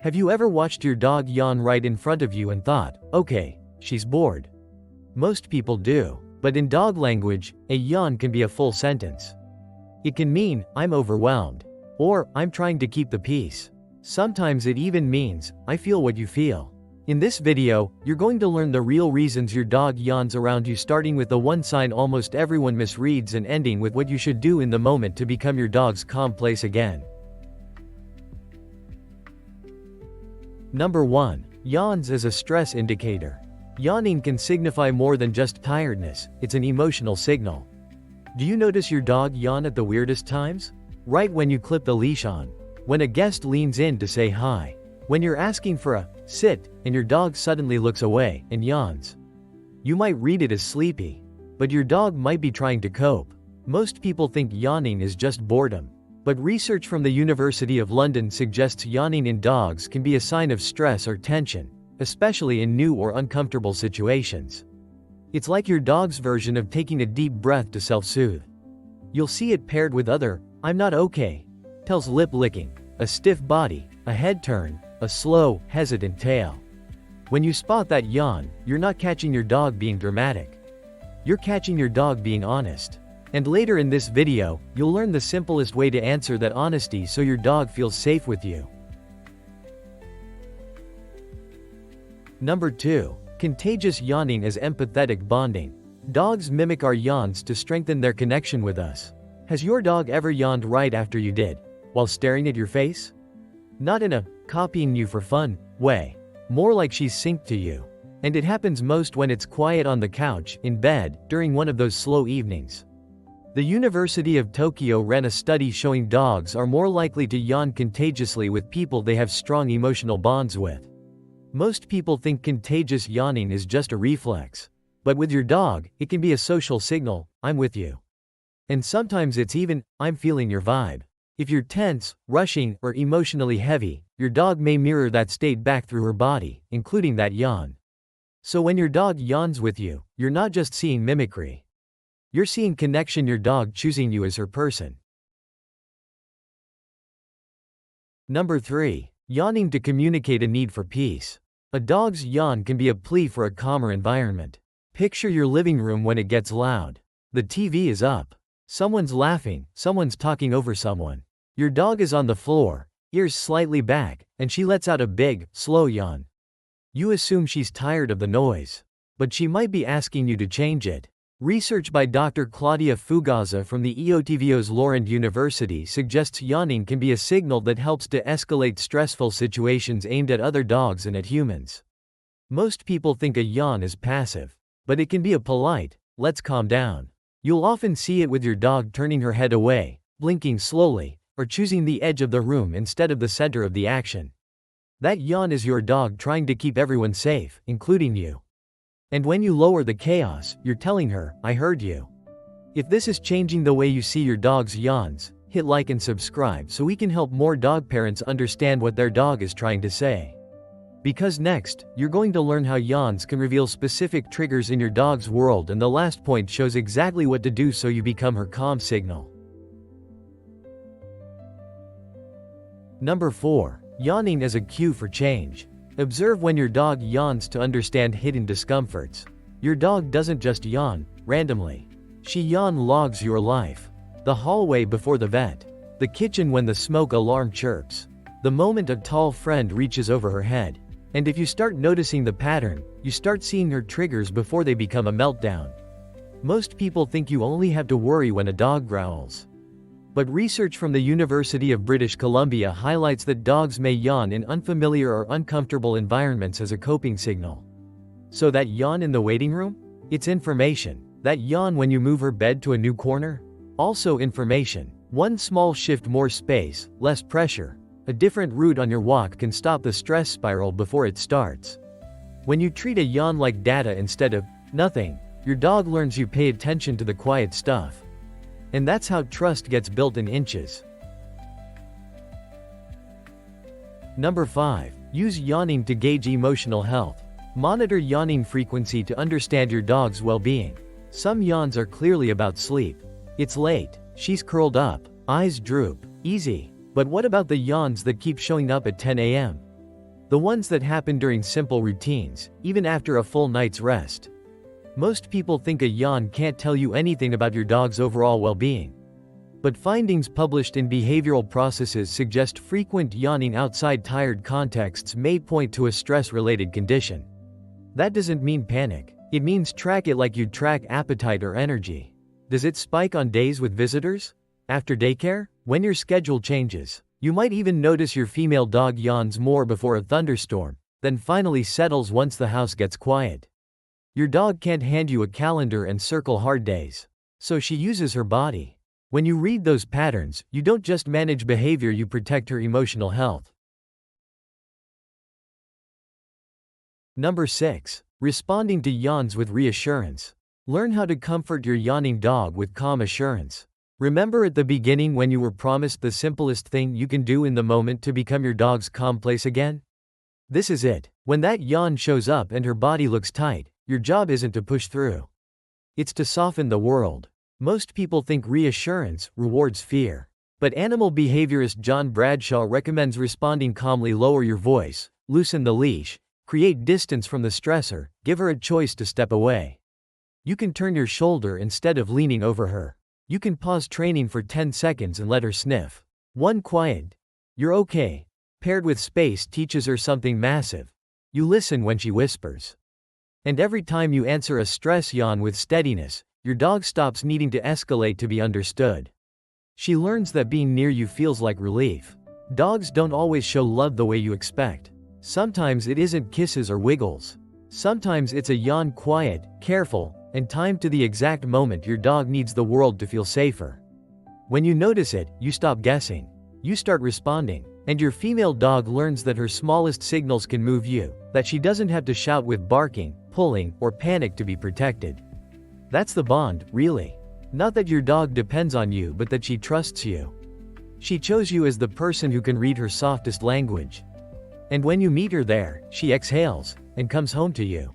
Have you ever watched your dog yawn right in front of you and thought, okay, she's bored? Most people do, but in dog language, a yawn can be a full sentence. It can mean, I'm overwhelmed, or, I'm trying to keep the peace. Sometimes it even means, I feel what you feel. In this video, you're going to learn the real reasons your dog yawns around you, starting with the one sign almost everyone misreads and ending with what you should do in the moment to become your dog's calm place again. Number 1. Yawns as a stress indicator. Yawning can signify more than just tiredness, it's an emotional signal. Do you notice your dog yawn at the weirdest times? Right when you clip the leash on. When a guest leans in to say hi. When you're asking for a sit, and your dog suddenly looks away and yawns. You might read it as sleepy, but your dog might be trying to cope. Most people think yawning is just boredom. But research from the University of London suggests yawning in dogs can be a sign of stress or tension, especially in new or uncomfortable situations. It's like your dog's version of taking a deep breath to self-soothe. You'll see it paired with other, I'm not okay, tells lip licking, a stiff body, a head turn, a slow, hesitant tail. When you spot that yawn, you're not catching your dog being dramatic. You're catching your dog being honest. And later in this video, you'll learn the simplest way to answer that honesty so your dog feels safe with you. Number 2. Contagious yawning as empathetic bonding. Dogs mimic our yawns to strengthen their connection with us. Has your dog ever yawned right after you did, while staring at your face? Not in a copying you for fun way. More like she's synced to you. And it happens most when it's quiet on the couch, in bed, during one of those slow evenings. The University of Tokyo ran a study showing dogs are more likely to yawn contagiously with people they have strong emotional bonds with. Most people think contagious yawning is just a reflex. But with your dog, it can be a social signal, I'm with you. And sometimes it's even, I'm feeling your vibe. If you're tense, rushing, or emotionally heavy, your dog may mirror that state back through her body, including that yawn. So when your dog yawns with you, you're not just seeing mimicry. You're seeing connection, your dog choosing you as her person. Number 3. Yawning to communicate a need for peace. A dog's yawn can be a plea for a calmer environment. Picture your living room when it gets loud. The TV is up. Someone's laughing, someone's talking over someone. Your dog is on the floor, ears slightly back, and she lets out a big, slow yawn. You assume she's tired of the noise. But she might be asking you to change it. Research by Dr. Claudia Fugaza from the EOTVO's Laurent University suggests yawning can be a signal that helps de-escalate stressful situations aimed at other dogs and at humans. Most people think a yawn is passive. But it can be a polite, let's calm down. You'll often see it with your dog turning her head away, blinking slowly, or choosing the edge of the room instead of the center of the action. That yawn is your dog trying to keep everyone safe, including you. And when you lower the chaos, you're telling her, I heard you. If this is changing the way you see your dog's yawns, hit like and subscribe so we can help more dog parents understand what their dog is trying to say. Because next, you're going to learn how yawns can reveal specific triggers in your dog's world, and the last point shows exactly what to do so you become her calm signal. Number 4. Yawning as a cue for change. Observe when your dog yawns to understand hidden discomforts. Your dog doesn't just yawn randomly. She yawn logs your life. The hallway before the vet. The kitchen when the smoke alarm chirps. The moment a tall friend reaches over her head. And if you start noticing the pattern, you start seeing her triggers before they become a meltdown. Most people think you only have to worry when a dog growls. But research from the University of British Columbia highlights that dogs may yawn in unfamiliar or uncomfortable environments as a coping signal. So that yawn in the waiting room? It's information. That yawn when you move her bed to a new corner? Also information. One small shift, more space, less pressure. A different route on your walk can stop the stress spiral before it starts. When you treat a yawn like data instead of nothing, your dog learns you pay attention to the quiet stuff. And that's how trust gets built in inches. Number 5. Use yawning to gauge emotional health. Monitor yawning frequency to understand your dog's well-being. Some yawns are clearly about sleep. It's late, she's curled up, eyes droop, easy. But what about the yawns that keep showing up at 10 a.m.? The ones that happen during simple routines, even after a full night's rest. Most people think a yawn can't tell you anything about your dog's overall well-being. But findings published in Behavioral Processes suggest frequent yawning outside tired contexts may point to a stress-related condition. That doesn't mean panic. It means track it like you'd track appetite or energy. Does it spike on days with visitors? After daycare? When your schedule changes? You might even notice your female dog yawns more before a thunderstorm, then finally settles once the house gets quiet. Your dog can't hand you a calendar and circle hard days. So she uses her body. When you read those patterns, you don't just manage behavior, you protect her emotional health. Number 6. Responding to yawns with reassurance. Learn how to comfort your yawning dog with calm assurance. Remember at the beginning when you were promised the simplest thing you can do in the moment to become your dog's calm place again? This is it. When that yawn shows up and her body looks tight, your job isn't to push through. It's to soften the world. Most people think reassurance rewards fear. But animal behaviorist John Bradshaw recommends responding calmly. Lower your voice, loosen the leash, create distance from the stressor, give her a choice to step away. You can turn your shoulder instead of leaning over her. You can pause training for 10 seconds and let her sniff. One quiet, "You're okay," paired with space teaches her something massive. You listen when she whispers. And every time you answer a stress yawn with steadiness, your dog stops needing to escalate to be understood. She learns that being near you feels like relief. Dogs don't always show love the way you expect. Sometimes it isn't kisses or wiggles. Sometimes it's a yawn, quiet, careful, and timed to the exact moment your dog needs the world to feel safer. When you notice it, you stop guessing. You start responding. And your female dog learns that her smallest signals can move you, that she doesn't have to shout with barking, pulling, or panic to be protected. That's the bond, really. Not that your dog depends on you, but that she trusts you. She chose you as the person who can read her softest language. And when you meet her there, she exhales and comes home to you.